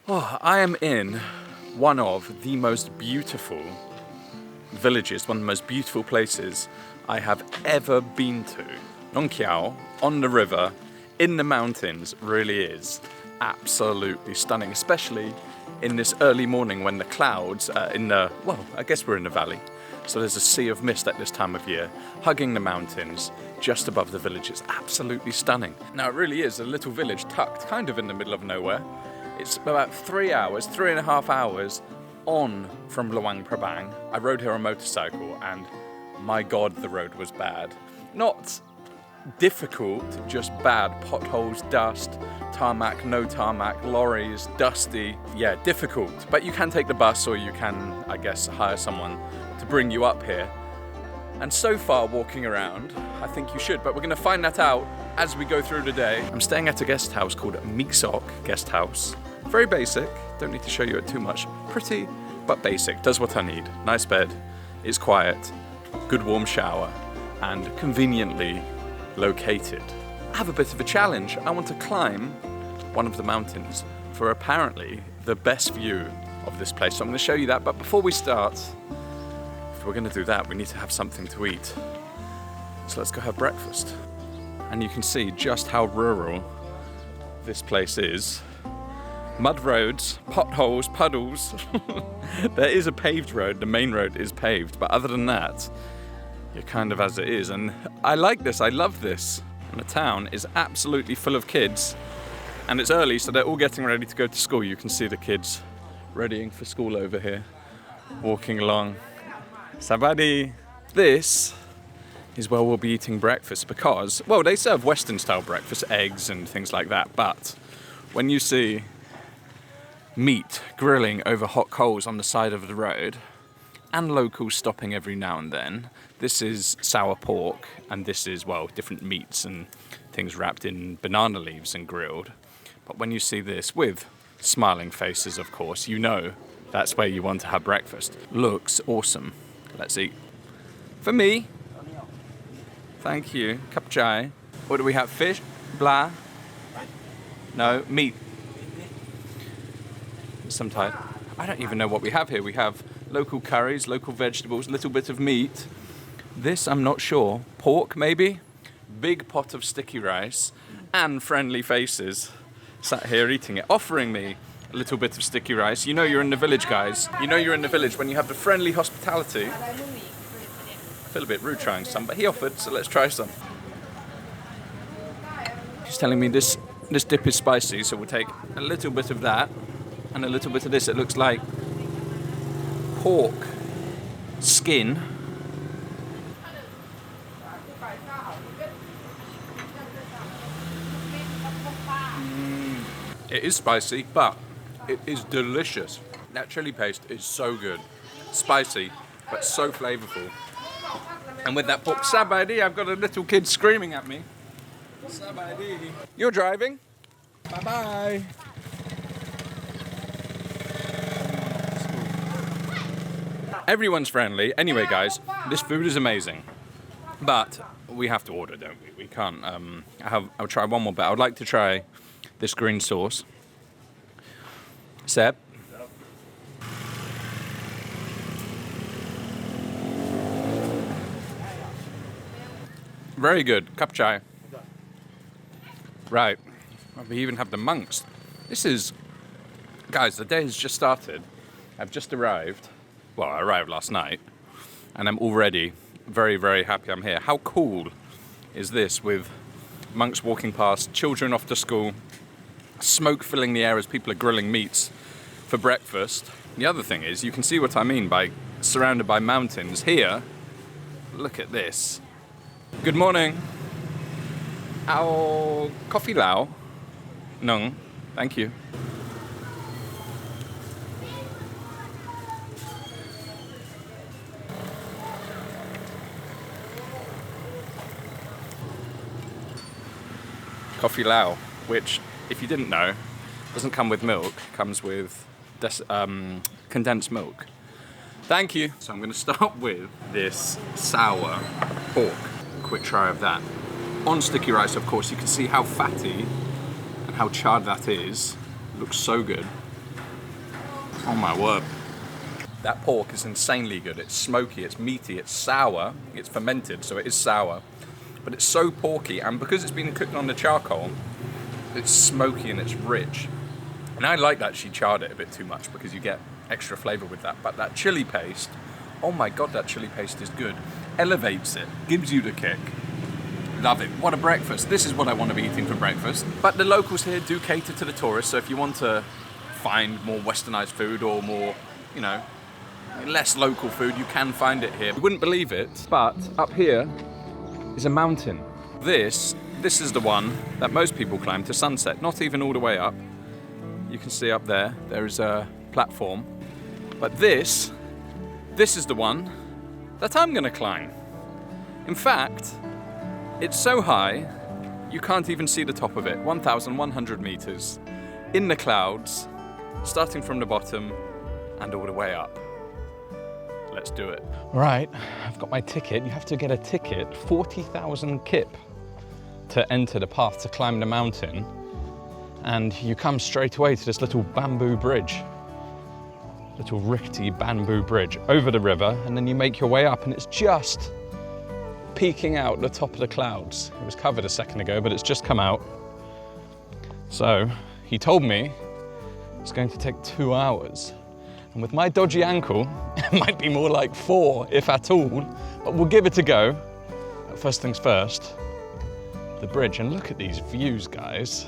Oh, I am in one of the most beautiful villages, one of the most beautiful places I have ever been to. Nong Khiaw, on the river, in the mountains, really is absolutely stunning, especially in this early morning when the clouds are I guess we're in the valley. So there's a sea of mist at this time of year, hugging the mountains just above the village. It's absolutely stunning. Now it really is a little village tucked kind of in the middle of nowhere. It's about 3.5 hours on from Luang Prabang. I rode here on a motorcycle and my God, the road was bad. Not difficult, just bad. Potholes, dust, tarmac, no tarmac, lorries, dusty. Yeah, difficult. But you can take the bus or you can, I guess, hire someone to bring you up here. And so far walking around, I think you should, but we're gonna find that out as we go through the day. I'm staying at a guest house called Miksok Guest House. Very basic, don't need to show you it too much. Pretty, but basic, does what I need. Nice bed, it's quiet, good warm shower, and conveniently located. I have a bit of a challenge. I want to climb one of the mountains for apparently the best view of this place. So I'm gonna show you that, but before we start, if we're gonna do that, we need to have something to eat. So let's go have breakfast. And you can see just how rural this place is. Mud roads, potholes, puddles. There is a paved road, the main road is paved, but other than that, you're kind of as it is. And I like this, I love this. And the town is absolutely full of kids. And it's early, so they're all getting ready to go to school. You can see the kids readying for school over here, walking along. Sabadi. This is where we'll be eating breakfast because, well, they serve Western style breakfast, eggs and things like that. But when you see meat grilling over hot coals on the side of the road and locals stopping every now and then, this is sour pork and this is, well, different meats and things wrapped in banana leaves and grilled. But when you see this with smiling faces, of course, you know that's where you want to have breakfast. Looks awesome. Let's eat. For me. Thank you. Cup chai. What do we have? Fish? Blah? No, meat. Some type. I don't even know what we have here. We have local curries, local vegetables, a little bit of meat. This, I'm not sure. Pork, maybe? Big pot of sticky rice and friendly faces sat here eating it, offering me a little bit of sticky rice. You know you're in the village, guys. You know you're in the village when you have the friendly hospitality. I feel a bit rude trying some, but he offered, so let's try some. He's telling me this dip is spicy, so we'll take a little bit of that and a little bit of this. It looks like pork skin. It is spicy, but it is delicious. That chili paste is so good. Spicy, but so flavorful. And with that pork sabadi, I've got a little kid screaming at me. Sabadi. You're driving? Bye-bye. Everyone's friendly. Anyway, guys, this food is amazing. But we have to order, don't we? We can't. I'll try one more bit. I would like to try this green sauce. Seb? Very good. Cup chai. Right. We even have the monks. Guys, the day has just started. I've just arrived. Well, I arrived last night. And I'm already very, very happy I'm here. How cool is this with monks walking past, children off to school, smoke filling the air as people are grilling meats for breakfast. The other thing is, you can see what I mean by surrounded by mountains. Here, look at this. Good morning. Our coffee lao. Nong, thank you. Coffee lao, which, if you didn't know, doesn't come with milk, comes with condensed milk. Thank you. So I'm going to start with this sour pork. Quick try of that. On sticky rice, of course, you can see how fatty and how charred that is. It looks so good. Oh my word. That pork is insanely good. It's smoky, it's meaty, it's sour, it's fermented, so it is sour. But it's so porky, and because it's been cooked on the charcoal, it's smoky and it's rich. And I like that she charred it a bit too much because you get extra flavour with that. But that chili paste, oh my god, that chili paste is good. Elevates it, gives you the kick. Love it. What a breakfast. This is what I want to be eating for breakfast. But the locals here do cater to the tourists, so if you want to find more westernized food or more, you know, less local food, you can find it here. You wouldn't believe it, but up here is a mountain. This is the one that most people climb to sunset, not even all the way up. You can see up there is a platform. But this is the one that I'm gonna climb. In fact, it's so high, you can't even see the top of it. 1,100 meters in the clouds, starting from the bottom and all the way up. Let's do it. Right, I've got my ticket. You have to get a ticket, 40,000 kip, to enter the path to climb the mountain. And you come straight away to this little bamboo bridge, little rickety bamboo bridge over the river, and then you make your way up, and it's just peeking out the top of the clouds. It was covered a second ago, but it's just come out. So he told me it's going to take 2 hours. And with my dodgy ankle, it might be more like 4, if at all, but we'll give it a go. First things first, the bridge, and look at these views, guys.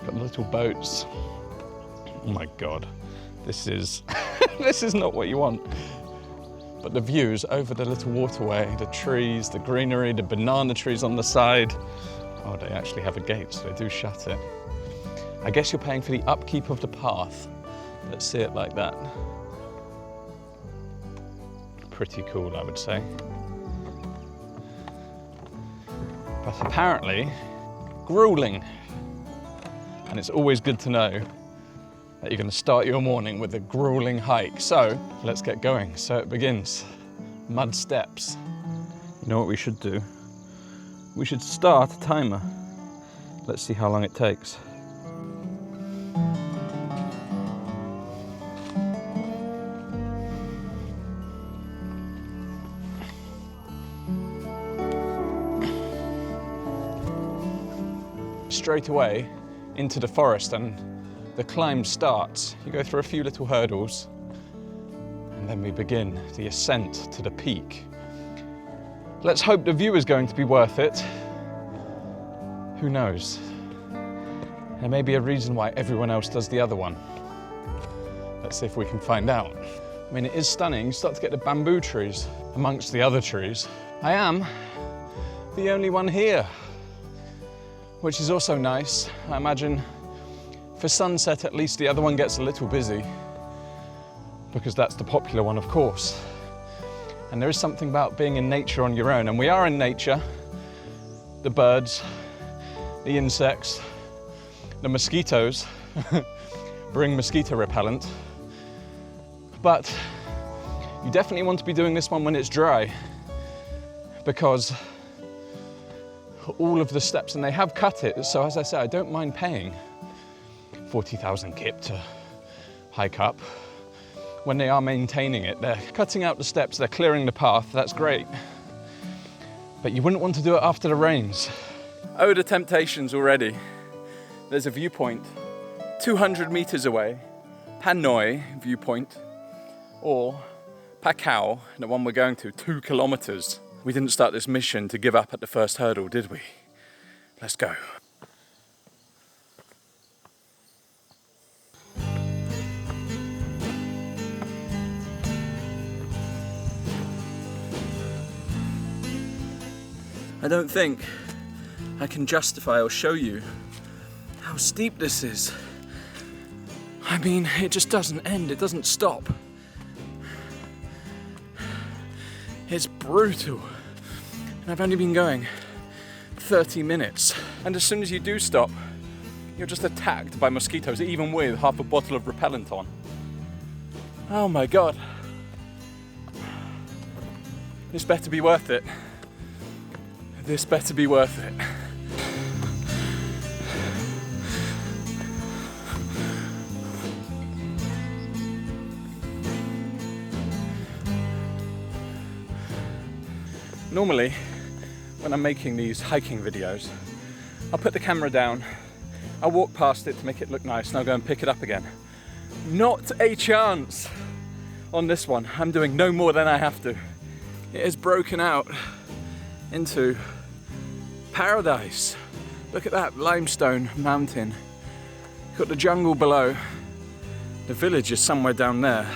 Got little boats. Oh my God, this is, this is not what you want. But the views over the little waterway, the trees, the greenery, the banana trees on the side. Oh, they actually have a gate, so they do shut it. I guess you're paying for the upkeep of the path. Let's see it like that. Pretty cool, I would say. But apparently, grueling. And it's always good to know that you're going to start your morning with a grueling hike. So let's get going. So it begins. Mud steps. You know what we should do? We should start a timer. Let's see how long it takes. Straight away into the forest and the climb starts. You go through a few little hurdles and then we begin the ascent to the peak. Let's hope the view is going to be worth it. Who knows? There may be a reason why everyone else does the other one. Let's see if we can find out. I mean, it is stunning. You start to get the bamboo trees amongst the other trees. I am the only one here, which is also nice. I imagine for sunset, at least the other one gets a little busy because that's the popular one, of course. And there is something about being in nature on your own, and we are in nature. The birds, the insects, the mosquitoes bring mosquito repellent. But you definitely want to be doing this one when it's dry, because all of the steps, and they have cut it, so as I say, I don't mind paying 40,000 kip to hike up. When they are maintaining it, they're cutting out the steps, they're clearing the path, that's great. But you wouldn't want to do it after the rains. Oh, the temptations already. There's a viewpoint 200 meters away, Pha Keo Viewpoint, or Pha Keo, the one we're going to, 2 kilometers. We didn't start this mission to give up at the first hurdle, did we? Let's go. I don't think I can justify or show you how steep this is. I mean, it just doesn't end, it doesn't stop. It's brutal. And I've only been going 30 minutes. And as soon as you do stop, you're just attacked by mosquitoes, even with half a bottle of repellent on. Oh my God. This better be worth it. This better be worth it. Normally, when I'm making these hiking videos, I'll put the camera down, I'll walk past it to make it look nice, and I'll go and pick it up again. Not a chance on this one. I'm doing no more than I have to. It is broken out into paradise. Look at that limestone mountain. You've got the jungle below. The village is somewhere down there.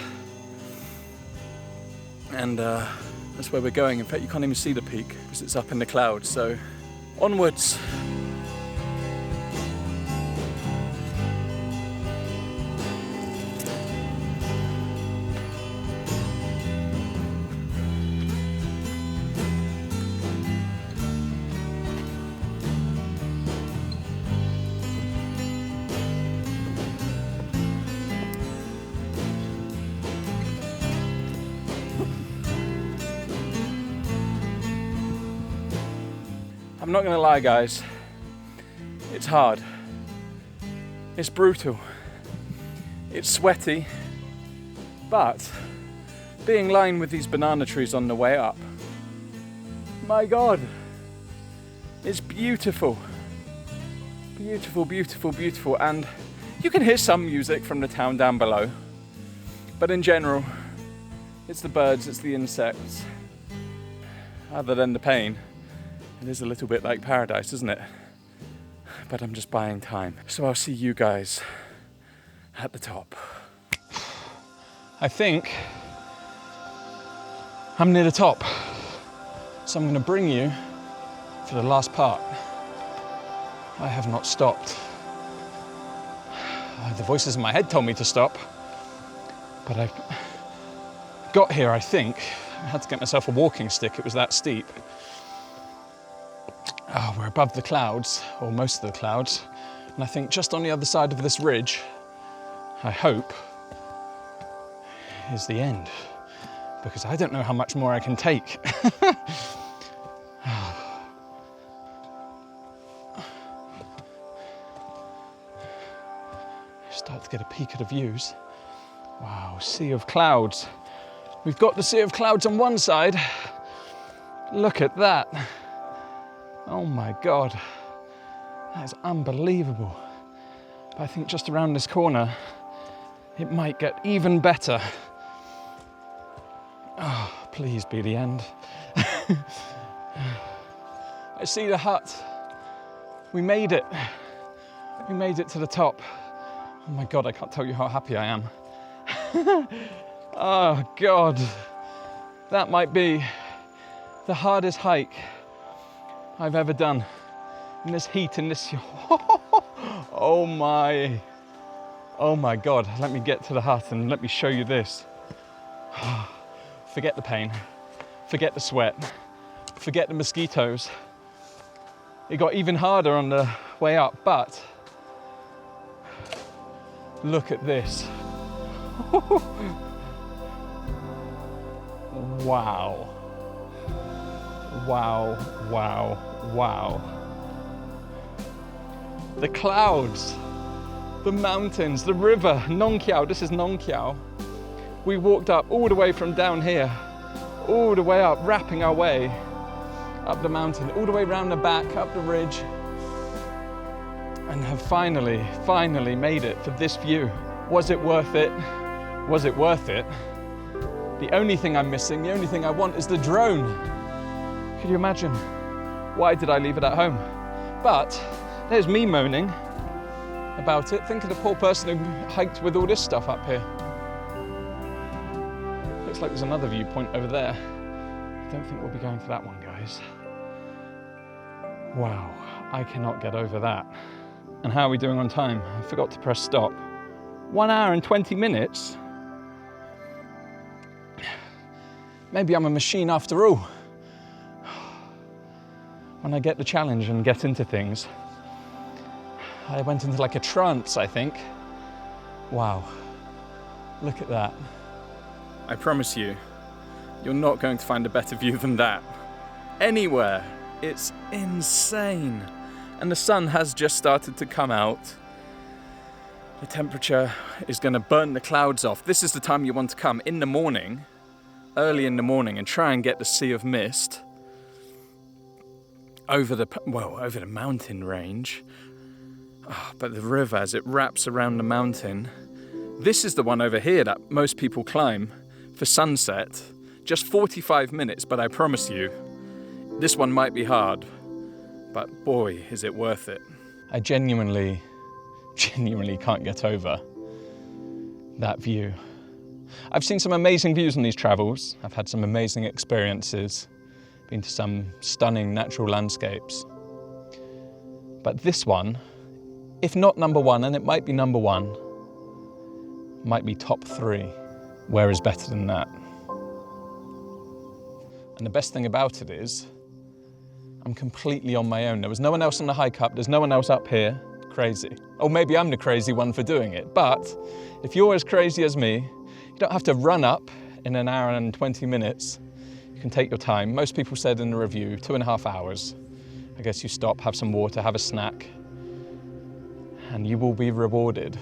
And that's where we're going. In fact, you can't even see the peak because it's up in the clouds. So onwards. I'm not gonna lie, guys, it's hard, it's brutal, it's sweaty, but being lined with these banana trees on the way up, my God, it's beautiful, beautiful, beautiful, beautiful. And you can hear some music from the town down below, but in general, it's the birds, it's the insects. Other than the pain, it is a little bit like paradise, isn't it? But I'm just buying time. So I'll see you guys at the top. I think I'm near the top. So I'm gonna bring you for the last part. I have not stopped. The voices in my head told me to stop, but I got here, I think. I had to get myself a walking stick, it was that steep. Oh, we're above the clouds, or most of the clouds, and I think just on the other side of this ridge, I hope, is the end, because I don't know how much more I can take. Start to get a peek at the views. Wow, sea of clouds. We've got the sea of clouds on one side. Look at that. Oh my God, that is unbelievable. But I think just around this corner, it might get even better. Oh, please be the end. I see the hut. We made it. We made it to the top. Oh my God, I can't tell you how happy I am. Oh God, that might be the hardest hike I've ever done. In this heat, in this, oh my God. Let me get to the hut and let me show you this. Forget the pain, forget the sweat, forget the mosquitoes. It got even harder on the way up, but look at this. Wow. Wow, wow, wow. The clouds, the mountains, the river, Nong Khiaw. This is Nong Khiaw. We walked up all the way from down here, all the way up, wrapping our way up the mountain, all the way around the back, up the ridge, and have finally made it for this view. Was it worth it? Was it worth it? The only thing I'm missing, the only thing I want is the drone. Could you imagine? Why did I leave it at home? But there's me moaning about it. Think of the poor person who hiked with all this stuff up here. Looks like there's another viewpoint over there. I don't think we'll be going for that one, guys. Wow, I cannot get over that. And how are we doing on time? I forgot to press stop. 1 hour and 20 minutes? Maybe I'm a machine after all. When I get the challenge and get into things, I went into like a trance, I think. Wow, look at that. I promise you, you're not going to find a better view than that. Anywhere. It's insane. And the sun has just started to come out. The temperature is going to burn the clouds off. This is the time you want to come in the morning, early in the morning, and try and get the sea of mist. over the mountain range. Oh, but the river, as it wraps around the mountain, this is the one over here that most people climb for sunset. Just 45 minutes, but I promise you, this one might be hard, but boy, is it worth it. I genuinely can't get over that view. I've seen some amazing views on these travels. I've had some amazing experiences, been to some stunning natural landscapes. But this one, if not number one, and it might be number one, might be top 3. Where is better than that? And the best thing about it is, I'm completely on my own. There was no one else on the hike up, there's no one else up here. Crazy. Or maybe I'm the crazy one for doing it, but if you're as crazy as me, you don't have to run up in an hour and 20 minutes. You can take your time. Most people said in the review, 2.5 hours. I guess you stop, have some water, have a snack, and you will be rewarded.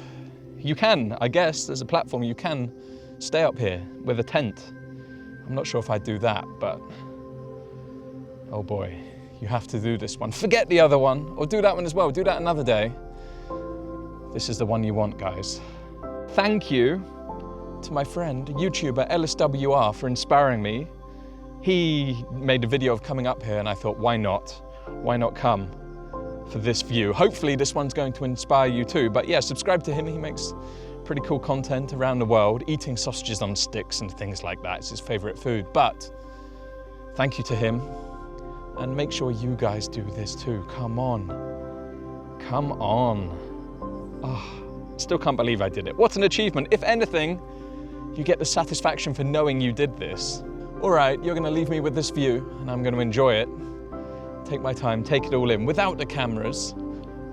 You can, I guess, there's a platform, you can stay up here with a tent. I'm not sure if I'd do that, but oh boy, you have to do this one. Forget the other one, or do that one as well. Do that another day. This is the one you want, guys. Thank you to my friend, YouTuber LSWR, for inspiring me. He made a video of coming up here and I thought, why not? Why not come for this view? Hopefully this one's going to inspire you too. But yeah, subscribe to him. He makes pretty cool content around the world, eating sausages on sticks and things like that. It's his favorite food. But thank you to him. And make sure you guys do this too. Come on. Come on. Oh, still can't believe I did it. What an achievement. If anything, you get the satisfaction for knowing you did this. All right, you're gonna leave me with this view and I'm gonna enjoy it. Take my time, take it all in, without the cameras,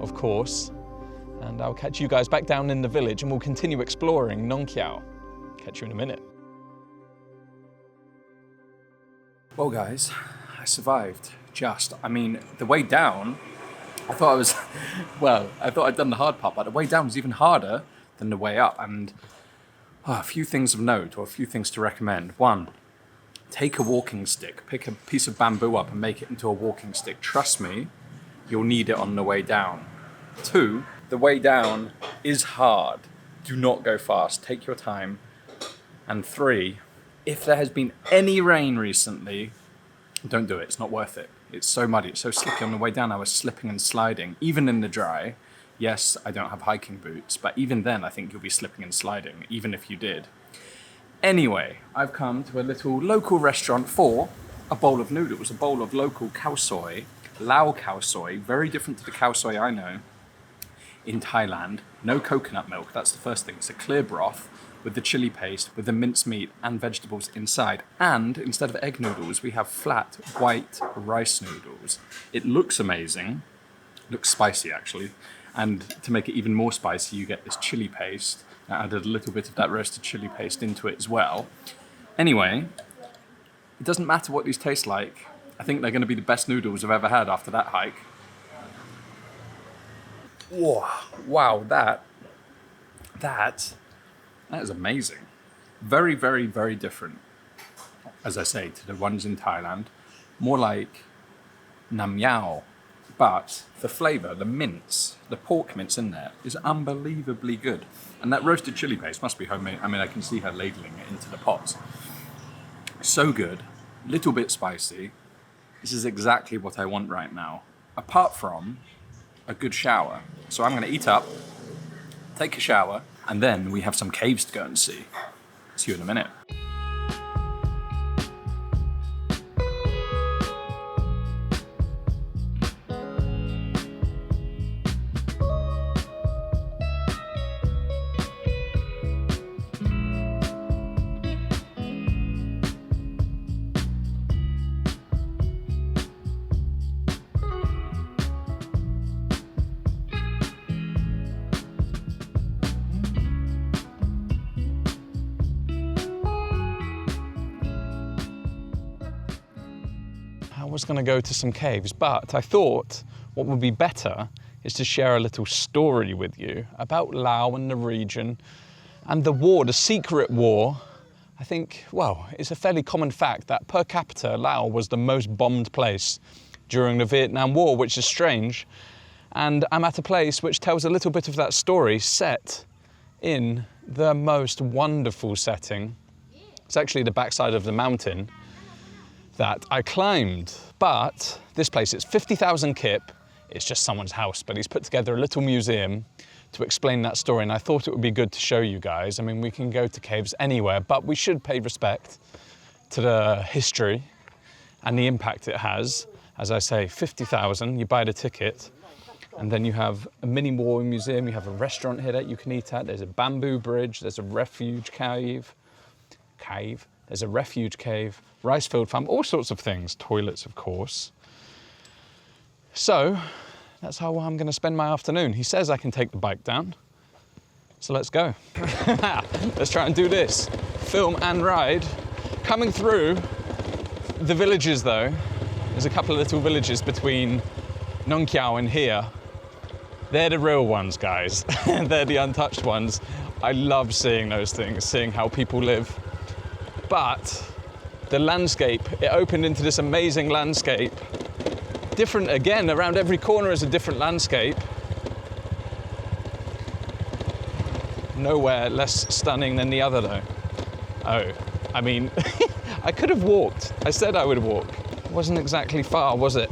of course. And I'll catch you guys back down in the village and we'll continue exploring Nong Khiaw. Catch you in a minute. Well guys, I survived, I mean, the way down, I thought I'd done the hard part, but the way down was even harder than the way up. And a few things of note, or a few things to recommend. 1, take a walking stick, pick a piece of bamboo up and make it into a walking stick. Trust me, you'll need it on the way down. 2, the way down is hard. Do not go fast, take your time. And 3, if there has been any rain recently, don't do it, it's not worth it. It's so muddy, it's so slippy on the way down. I was slipping and sliding, even in the dry. Yes, I don't have hiking boots, but even then I think you'll be slipping and sliding, even if you did. Anyway, I've come to a little local restaurant for a bowl of noodles, a bowl of local khao soi, Lao khao soi, very different to the khao soi I know in Thailand. No coconut milk, that's the first thing. It's a clear broth with the chili paste, with the minced meat and vegetables inside. And instead of egg noodles, we have flat white rice noodles. It looks amazing, looks spicy actually. And to make it even more spicy, you get this chili paste. I added a little bit of that roasted chili paste into it as well. Anyway, it doesn't matter what these taste like. I think they're gonna be the best noodles I've ever had after that hike. Whoa, wow, that is amazing. Very, very, very different, as I say, to the ones in Thailand. More like Nam Yao, but the flavor, the mince, the pork mince in there is unbelievably good. And that roasted chili paste must be homemade. I mean, I can see her ladling it into the pots. So good, little bit spicy. This is exactly what I want right now, apart from a good shower. So I'm gonna eat up, take a shower, and then we have some caves to go and see. See you in a minute. I was going to go to some caves, but I thought what would be better is to share a little story with you about Laos and the region and the war, the secret war. I think, well, it's a fairly common fact that per capita, Laos was the most bombed place during the Vietnam War, which is strange. And I'm at a place which tells a little bit of that story set in the most wonderful setting. It's actually the backside of the mountain that I climbed. But this place, it's 50,000 kip. It's just someone's house, but he's put together a little museum to explain that story, and I thought it would be good to show you guys. I mean, we can go to caves anywhere, but we should pay respect to the history and the impact it has. As I say, 50,000, you buy the ticket, and then you have a mini war museum, you have a restaurant here that you can eat at, there's a bamboo bridge, there's a refuge cave, there's a refuge cave, rice field farm, all sorts of things, toilets of course. So, that's how I'm going to spend my afternoon. He says I can take the bike down, so let's go. Let's try and do this. Film and ride. Coming through the villages though, there's a couple of little villages between Nong Khiaw and here. They're the real ones, guys. They're the untouched ones. I love seeing those things, seeing how people live. But the landscape, it opened into this amazing landscape. Different again, around every corner is a different landscape. Nowhere less stunning than the other though. Oh, I mean, I could have walked. I said I would walk. It wasn't exactly far, was it?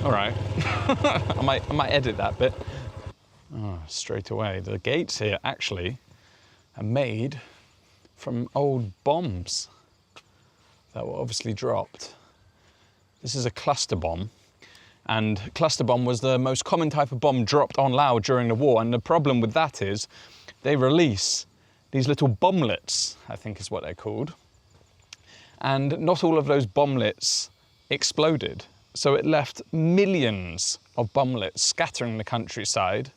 All right, I might edit that bit. Oh, straight away. The gates here actually are made from old bombs that were obviously dropped. This is a cluster bomb, and cluster bomb was the most common type of bomb dropped on Laos during the war, and the problem with that is they release these little bomblets, I think is what they're called, and not all of those bomblets exploded, so it left millions of bomblets scattering the countryside,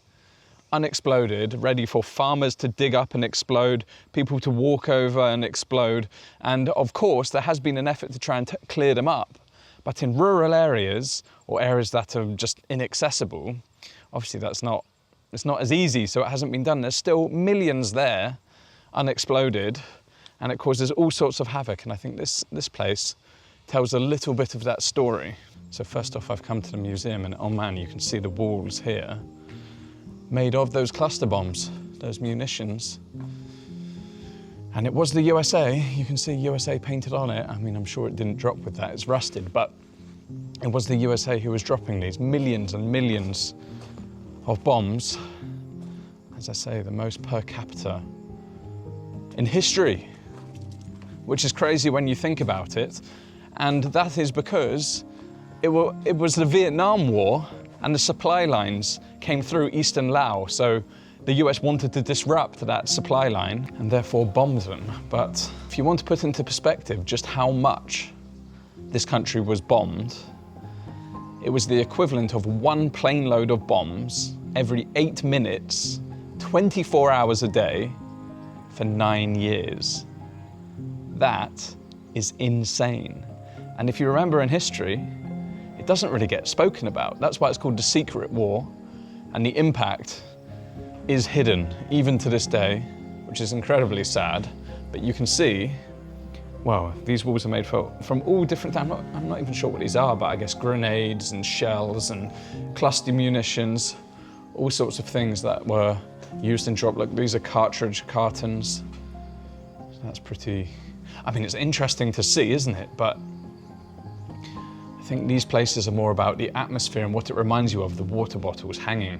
unexploded, ready for farmers to dig up and explode, people to walk over and explode, and of course there has been an effort to try and clear them up. But in rural areas, or areas that are just inaccessible, obviously it's not as easy, so it hasn't been done. There's still millions there, unexploded, and it causes all sorts of havoc. And I think this place tells a little bit of that story. So first off, I've come to the museum, and oh man, you can see the walls here, made of those cluster bombs, those munitions. And it was the USA. You can see USA painted on it. I mean, I'm sure it didn't drop with that, it's rusted, but it was the USA who was dropping these millions and millions of bombs. As I say, the most per capita in history, which is crazy when you think about it. And that is because it was the Vietnam War, and the supply lines came through eastern Laos. So the US wanted to disrupt that supply line and therefore bombed them. But if you want to put into perspective just how much this country was bombed, it was the equivalent of one plane load of bombs every 8 minutes, 24 hours a day for 9 years. That is insane. And if you remember in history, it doesn't really get spoken about. That's why it's called the secret war, and the impact is hidden even to this day, which is incredibly sad. But you can see, well, these walls are made from all different, I'm not even sure what these are, but I guess grenades and shells and cluster munitions, all sorts of things that were used in drop. Look, these are cartridge cartons. So that's pretty, I mean, it's interesting to see, isn't it? But I think these places are more about the atmosphere and what it reminds you of, the water bottles hanging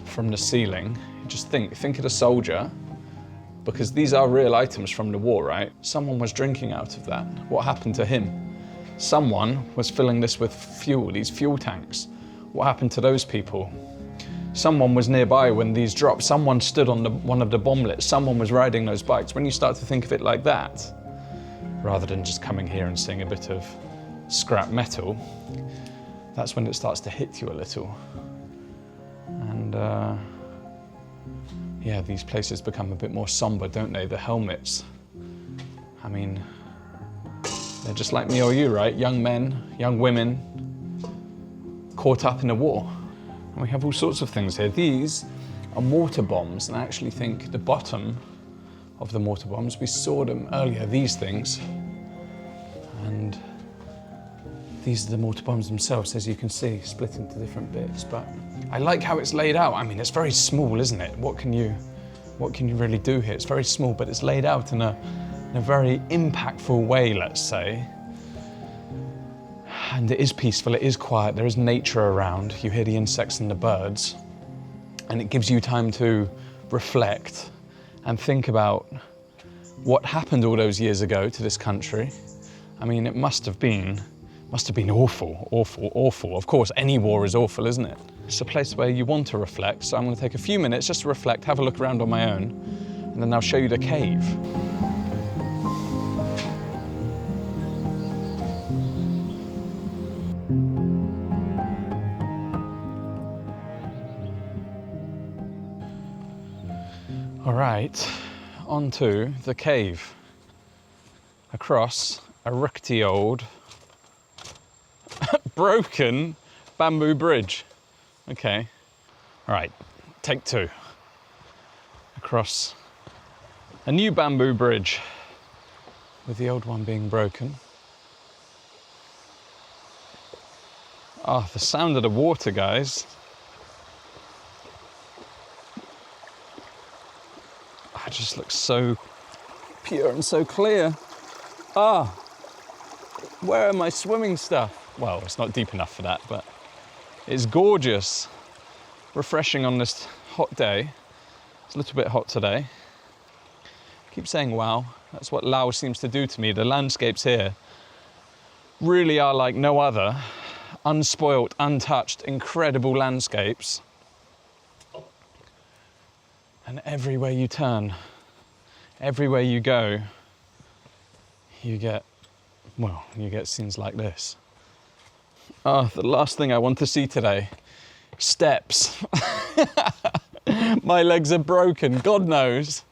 from the ceiling. Just think of the soldier, because these are real items from the war, right? Someone was drinking out of that. What happened to him? Someone was filling this with fuel, these fuel tanks. What happened to those people? Someone was nearby when these dropped. Someone stood on one of the bomblets. Someone was riding those bikes. When you start to think of it like that, rather than just coming here and seeing a bit of scrap metal, that's when it starts to hit you a little. And yeah, these places become a bit more somber, don't they? The helmets. I mean, they're just like me or you, right? Young men, young women, caught up in a war. And we have all sorts of things here. These are mortar bombs, and I actually think the bottom of the mortar bombs, we saw them earlier, these things. And These are the mortar bombs themselves, as you can see, split into different bits. But I like how it's laid out. I mean, it's very small, isn't it? What can you really do here? It's very small, but it's laid out in a very impactful way, let's say. And it is peaceful, it is quiet, there is nature around. You hear the insects and the birds. And it gives you time to reflect and think about what happened all those years ago to this country. I mean, it must have been awful, awful, awful. Of course, any war is awful, isn't it? It's a place where you want to reflect, so I'm going to take a few minutes just to reflect, have a look around on my own, and then I'll show you the cave. All right, on to the cave. Across a rickety old, broken bamboo bridge. Okay, all right, take two. Across a new bamboo bridge with the old one being broken. Ah, the sound of the water, guys. It just looks so pure and so clear. Ah, where are my swimming stuff? Well, it's not deep enough for that, but it's gorgeous. Refreshing on this hot day. It's a little bit hot today. I keep saying wow, that's what Laos seems to do to me. The landscapes here really are like no other. Unspoilt, untouched, incredible landscapes. And everywhere you turn, everywhere you go, you get scenes like this. Oh, the last thing I want to see today, steps. My legs are broken, God knows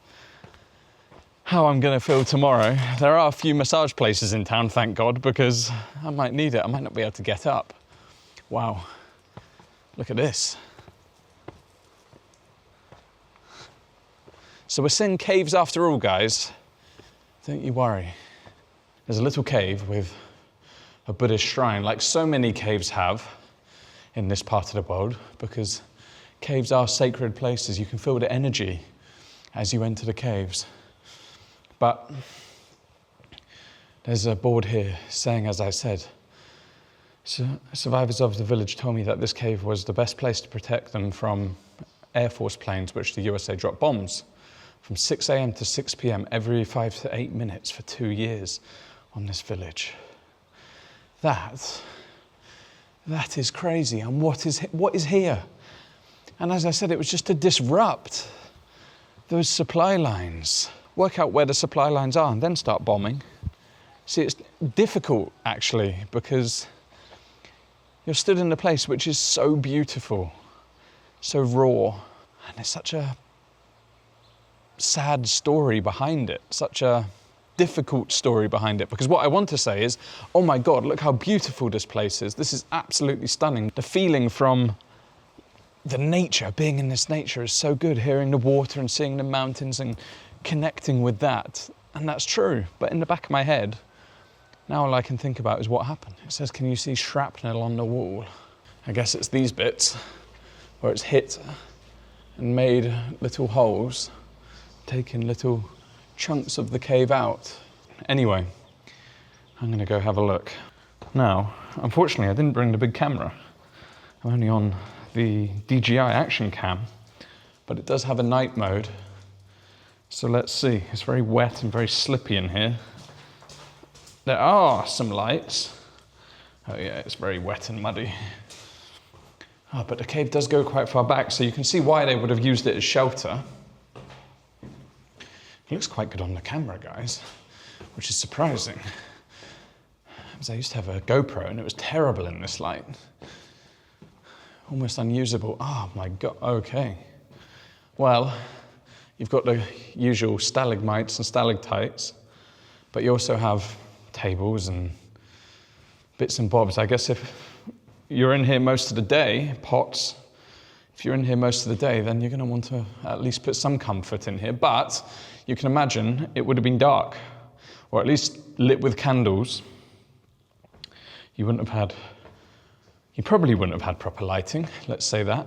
how I'm gonna feel tomorrow. There are a few massage places in town, thank God, because I might need it. I might not be able to get up. Wow, look at this. So we're seeing caves after all, guys. Don't you worry. There's a little cave with a Buddhist shrine, like so many caves have in this part of the world, because caves are sacred places. You can feel the energy as you enter the caves. But there's a board here saying, as I said, survivors of the village told me that this cave was the best place to protect them from Air Force planes, which the USA dropped bombs from 6 a.m. to 6 p.m. every 5 to 8 minutes for 2 years on this village. That is crazy. And what is here? And as I said, it was just to disrupt those supply lines. Work out where the supply lines are and then start bombing. See, it's difficult actually, because you're stood in a place which is so beautiful, so raw, and there's such a sad story behind it, such a difficult story behind it. Because what I want to say is, oh my God, look how beautiful this place is. This is absolutely stunning. The feeling from the nature, being in this nature is so good, hearing the water and seeing the mountains and connecting with that. And that's true. But in the back of my head, now all I can think about is what happened. It says, can you see shrapnel on the wall? I guess it's these bits where it's hit and made little holes, taking little chunks of the cave out. Anyway, I'm gonna go have a look. Now, unfortunately, I didn't bring the big camera. I'm only on the DJI action cam, but it does have a night mode. So let's see, it's very wet and very slippy in here. There are some lights. Oh yeah, it's very wet and muddy. Oh, but the cave does go quite far back, so you can see why they would have used it as shelter. It looks quite good on the camera, guys, which is surprising. Because I used to have a GoPro and it was terrible in this light. Almost unusable. Oh my God, okay. Well, you've got the usual stalagmites and stalactites, but you also have tables and bits and bobs. I guess if you're in here most of the day, pots, if you're in here most of the day, then you're going to want to at least put some comfort in here. But you can imagine it would have been dark, or at least lit with candles. you probably wouldn't have had proper lighting, let's say that.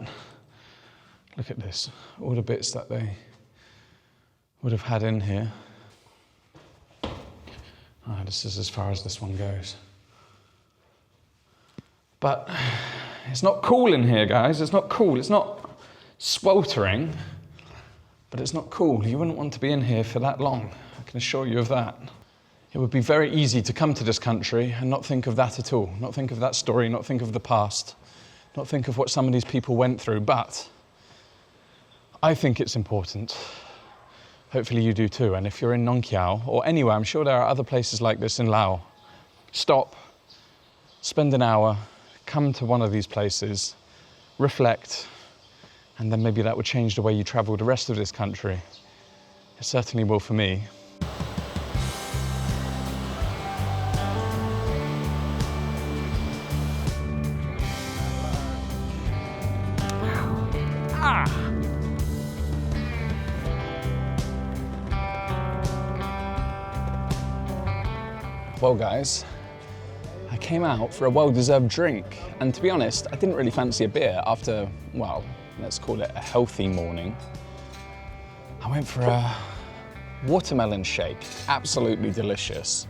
Look at this, all the bits that they would have had in here. This is as far as this one goes. But it's not cool in here, guys. It's not cool. It's not sweltering, but it's not cool. You wouldn't want to be in here for that long. I can assure you of that. It would be very easy to come to this country and not think of that at all. Not think of that story, not think of the past, not think of what some of these people went through. But I think it's important. Hopefully you do too. And if you're in Nong Khiaw or anywhere, I'm sure there are other places like this in Laos. Stop, spend an hour, come to one of these places, reflect, and then maybe that would change the way you travel the rest of this country. It certainly will for me. Well guys, I came out for a well-deserved drink, and to be honest, I didn't really fancy a beer after, well, let's call it a healthy morning. I went for a watermelon shake, absolutely delicious.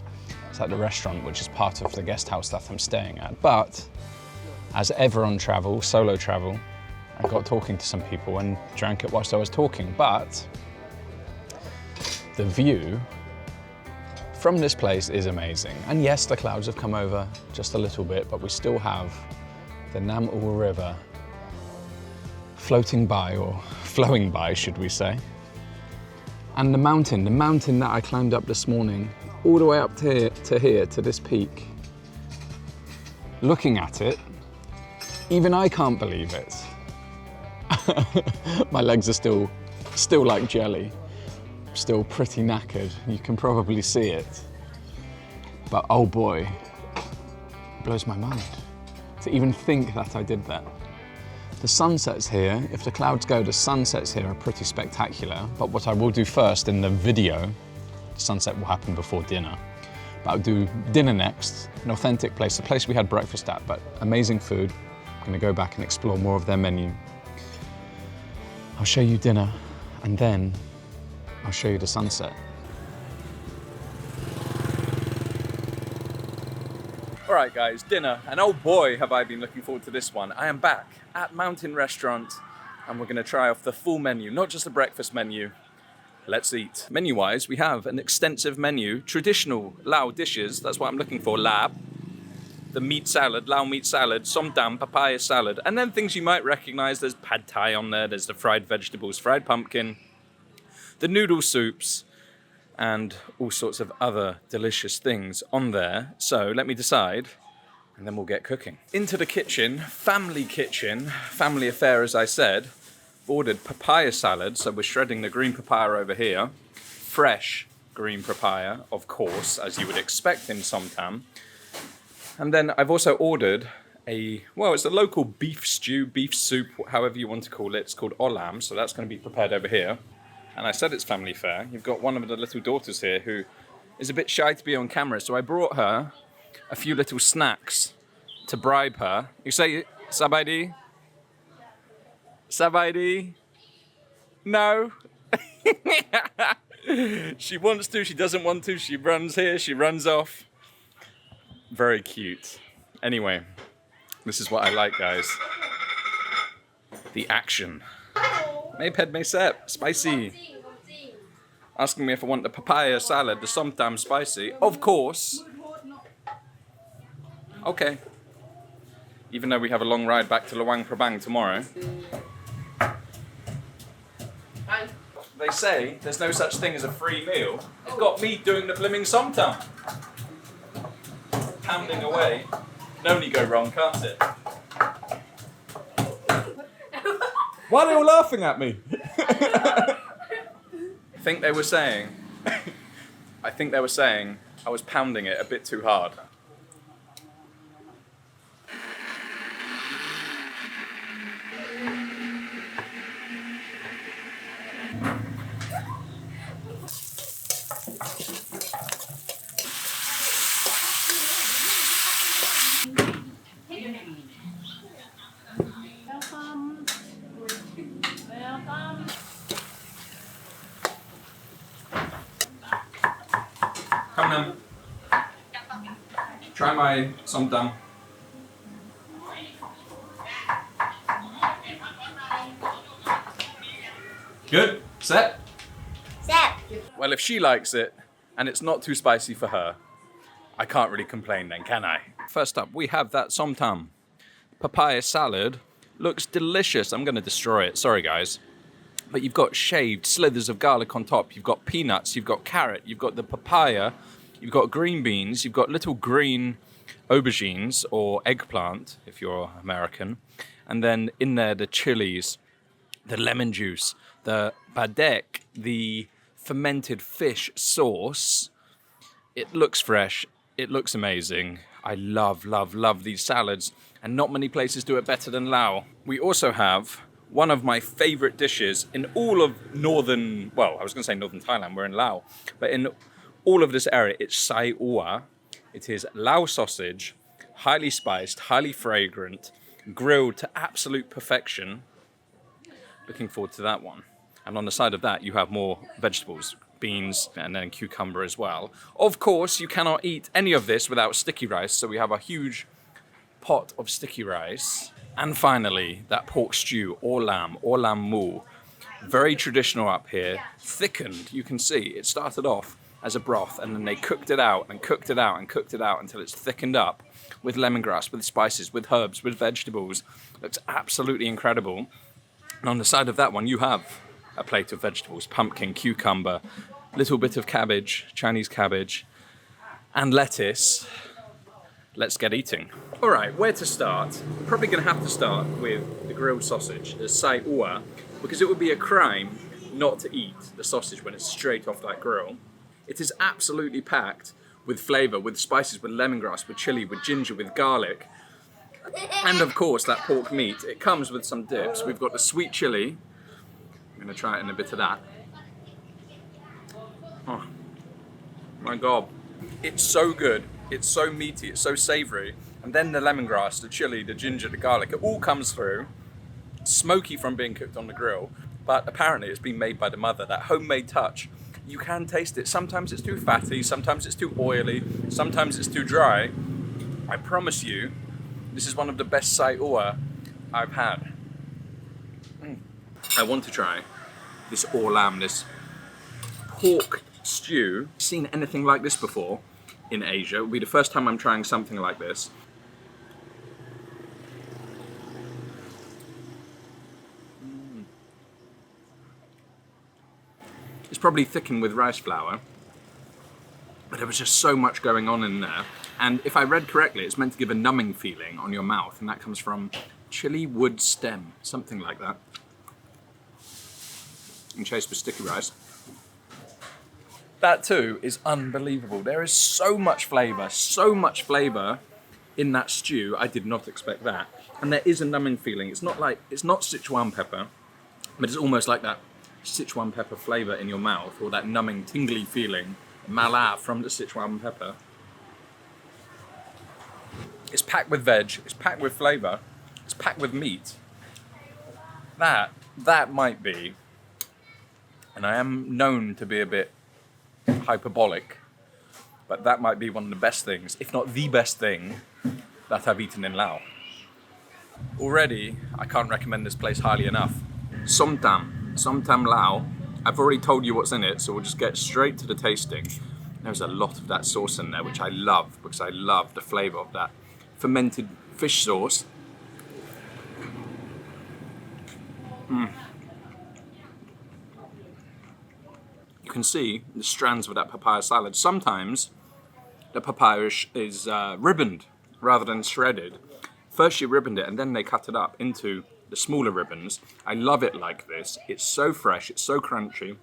It's at the restaurant, which is part of the guest house that I'm staying at. But as ever on travel, solo travel, I got talking to some people and drank it whilst I was talking. But the view from this place is amazing. And yes, the clouds have come over just a little bit, but we still have the Nam U River floating by, or flowing by, should we say. And the mountain that I climbed up this morning, all the way up to here, to this peak. Looking at it, even I can't believe it. My legs are still like jelly. Still pretty knackered, you can probably see it. But oh boy, it blows my mind to even think that I did that. The sunsets here, if the clouds go, the sunsets here are pretty spectacular. But what I will do first in the video, the sunset will happen before dinner. But I'll do dinner next, an authentic place, the place we had breakfast at, but amazing food. I'm gonna go back and explore more of their menu. I'll show you dinner, and then I'll show you the sunset. All right guys, dinner, and oh boy have I been looking forward to this one. I am back at Mountain Restaurant, and we're gonna try off the full menu, not just the breakfast menu. Let's eat. Menu-wise, we have an extensive menu, traditional Lao dishes, that's what I'm looking for, lab, the meat salad, Lao meat salad, som tam, papaya salad, and then things you might recognize, there's pad thai on there, there's the fried vegetables, fried pumpkin, the noodle soups, and all sorts of other delicious things on there. So let me decide, and then we'll get cooking. Into the kitchen, family affair as I said. Ordered papaya salad, so we're shredding the green papaya over here. Fresh green papaya, of course, as you would expect in som tam. And then I've also ordered it's a local beef stew, beef soup, however you want to call it. It's called olam, so that's going to be prepared over here. And I said it's family fare. You've got one of the little daughters here who is a bit shy to be on camera, so I brought her a few little snacks to bribe her. You say, Sabaidi? Sabaidi? No? She wants to, she doesn't want to, she runs here, she runs off. Very cute. Anyway, this is what I like, guys. The action. May ped may sep, spicy. Asking me if I want the papaya salad, the som tam spicy. Of course. Okay. Even though we have a long ride back to Luang Prabang tomorrow. They say there's no such thing as a free meal. They've got me doing the blimming som tam. Pounding away. Can only go wrong, can't it? Why are they all laughing at me? I think they were saying I was pounding it a bit too hard. ma'am. Try my som tam. Good? Set? Set. Well, if she likes it, and it's not too spicy for her, I can't really complain then, can I? First up, we have that som tam. Papaya salad. Looks delicious. I'm gonna destroy it, sorry guys. But you've got shaved slithers of garlic on top. You've got peanuts, you've got carrot, you've got the papaya, you've got green beans, you've got little green aubergines or eggplant, if you're American. And then in there, the chilies, the lemon juice, the badek, the fermented fish sauce. It looks fresh. It looks amazing. I love, love, love these salads, and not many places do it better than Laos. We also have one of my favorite dishes in all of northern, well, I was gonna say northern Thailand, we're in Laos, but in all of this area, it's sai ua. It is Lao sausage, highly spiced, highly fragrant, grilled to absolute perfection. Looking forward to that one. And on the side of that, you have more vegetables, beans, and then cucumber as well. Of course, you cannot eat any of this without sticky rice, so we have a huge pot of sticky rice. And finally, that pork stew, or lamb mu. Very traditional up here, thickened, you can see. It started off as a broth, and then they cooked it out, and cooked it out, and cooked it out until it's thickened up with lemongrass, with spices, with herbs, with vegetables. Looks absolutely incredible. And on the side of that one, you have a plate of vegetables, pumpkin, cucumber, little bit of cabbage, Chinese cabbage, and lettuce. Let's get eating. All right, where to start? Probably gonna have to start with the grilled sausage, the sai ua, because it would be a crime not to eat the sausage when it's straight off that grill. It is absolutely packed with flavor, with spices, with lemongrass, with chili, with ginger, with garlic. And of course, that pork meat. It comes with some dips. We've got the sweet chili. I'm gonna try it in a bit of that. Oh, my God. It's so good. It's so meaty, it's so savory. And then the lemongrass, the chili, the ginger, the garlic, it all comes through. Smoky from being cooked on the grill, but apparently it's been made by the mother, that homemade touch. You can taste it. Sometimes it's too fatty, sometimes it's too oily, sometimes it's too dry. I promise you, this is one of the best sai ua I've had. I want to try this lamb, this pork stew. Seen anything like this before in Asia? It will be the first time I'm trying something like this. It's probably thickened with rice flour, but there was just so much going on in there. And if I read correctly, it's meant to give a numbing feeling on your mouth, and that comes from chili wood stem, something like that. And chased with sticky rice. That too is unbelievable. There is so much flavour in that stew. I did not expect that. And there is a numbing feeling. It's not Sichuan pepper, but it's almost like that Sichuan pepper flavour in your mouth, or that numbing, tingly feeling, mala from the Sichuan pepper. It's packed with veg, it's packed with flavour, it's packed with meat. That might be, and I am known to be a bit hyperbolic, but that might be one of the best things, if not the best thing, that I've eaten in Laos. Already, I can't recommend this place highly enough. Som tam Lao. I've already told you what's in it, so we'll just get straight to the tasting. There's a lot of that sauce in there, which I love, because I love the flavour of that fermented fish sauce. You can see the strands of that papaya salad. Sometimes the papaya is ribboned rather than shredded. First you ribboned it, and then they cut it up into the smaller ribbons. I love it like this. It's so fresh, it's so crunchy.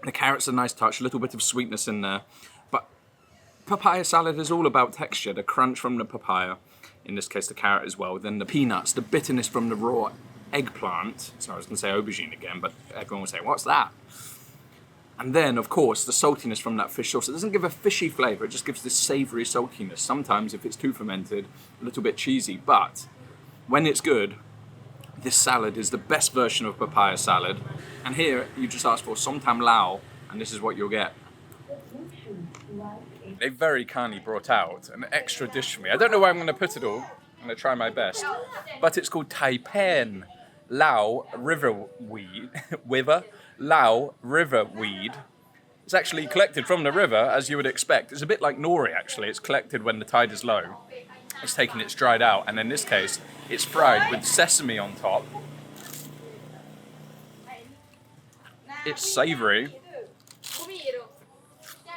The carrot's a nice touch, a little bit of sweetness in there. But papaya salad is all about texture, the crunch from the papaya, in this case the carrot as well, then the peanuts, the bitterness from the raw eggplant. So I was gonna say aubergine again, but everyone will say, what's that? And then, of course, the saltiness from that fish sauce. It doesn't give a fishy flavour, it just gives this savoury saltiness. Sometimes, if it's too fermented, a little bit cheesy, but when it's good, this salad is the best version of papaya salad. And here, you just ask for som tam Lao, and this is what you'll get. They very kindly brought out an extra dish for me. I don't know where I'm going to put it all. I'm going to try my best. But it's called Taipan Lao riverweed. Lao riverweed. It's actually collected from the river, as you would expect. It's a bit like nori, actually. It's collected when the tide is low. It's taken, it's dried out, and in this case, it's fried with sesame on top. It's savoury.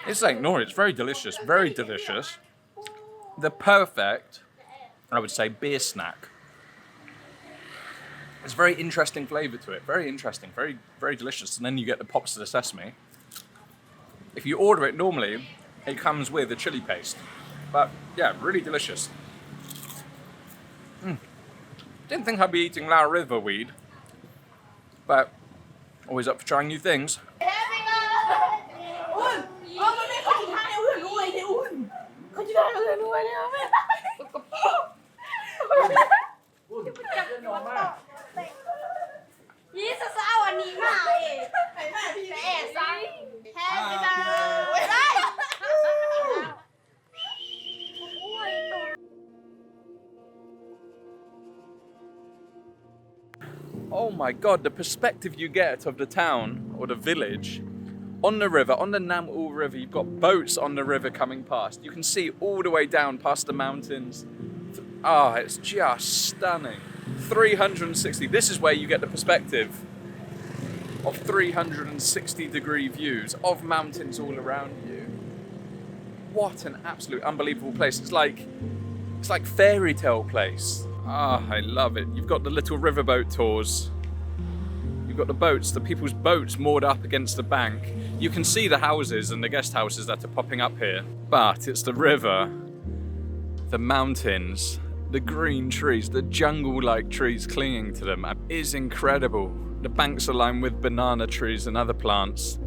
It's like nori. It's very delicious, very delicious. The perfect, I would say, beer snack. It's a very interesting flavour to it. Very interesting, very, very delicious. And then you get the pops of the sesame. If you order it normally, it comes with a chili paste. But yeah, really delicious. Didn't think I'd be eating Lao River weed, but always up for trying new things. Oh my god, the perspective you get of the town or the village on the river, on the Nam U River. You've got boats on the river coming past. You can see all the way down past the mountains. Ah, it's just stunning. 360. This is where you get the perspective of 360-degree views of mountains all around you. What an absolute unbelievable place. It's like fairy tale place. Ah, I love it. You've got the little riverboat tours. You've got the boats, the people's boats moored up against the bank. You can see the houses and the guest houses that are popping up here. But it's the river, the mountains, the green trees, the jungle-like trees clinging to them. It is incredible. The banks are lined with banana trees and other plants.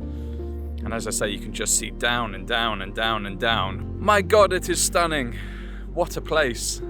And as I say, you can just see down and down and down and down. My God, it is stunning. What a place.